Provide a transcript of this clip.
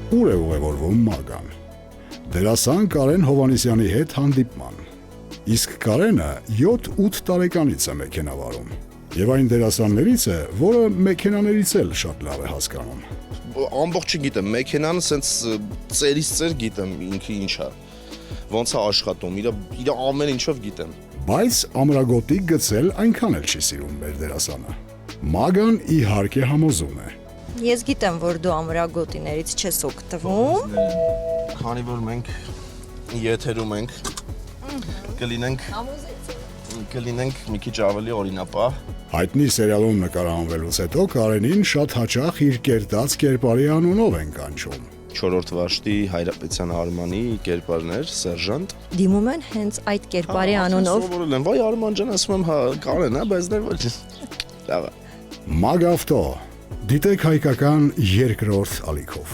ուր է ուղևորվում Մագան։ Դերասան Կարեն Հովհաննիսյանի հետ հանդիպման։ Իսկ Կարենը 7-8 տարեկանից է մեքենավարում։ Եվ այն դերասաններից է, որը մեքենաներից էլ շատ լավ է հասկանում։ Ամբողջը գիտեմ, մեքենան սենց ծերից ծեր գիտեմ ինքը ինչ է, ոնց է աշխատում, իր ամեն ինչով գիտեմ։ Բայց ամրագոտի գցել այնքան էլ չի սիրում մեր դերասանը։ Մագան իհարկե համոզում է։ Ես գիտեմ, որ դու ամրագոտիներից չես օգտվում։ Քանի որ մենք եթերում ենք, կլինենք մի քիչ ավելի օրինապահ։ Հայտնի սերիալում նկարահանվելուց հետո Կարենին շատ հաճախ իր կերտած կերպարի անունով են կանչում։ 4-րդ վաշտի Հայրապետյան Արմանի կերպարներ, սերժանտ։ Դիմում են հենց այդ կերպարի անունով։ Սովորել եմ, վայ Արման ջան, ասում եմ, հա, Կարեն, հա, բայց դեռ ոչ։ Լավ է։ Մագավտո, դիտեք հայկական երկրորդ ալիքով։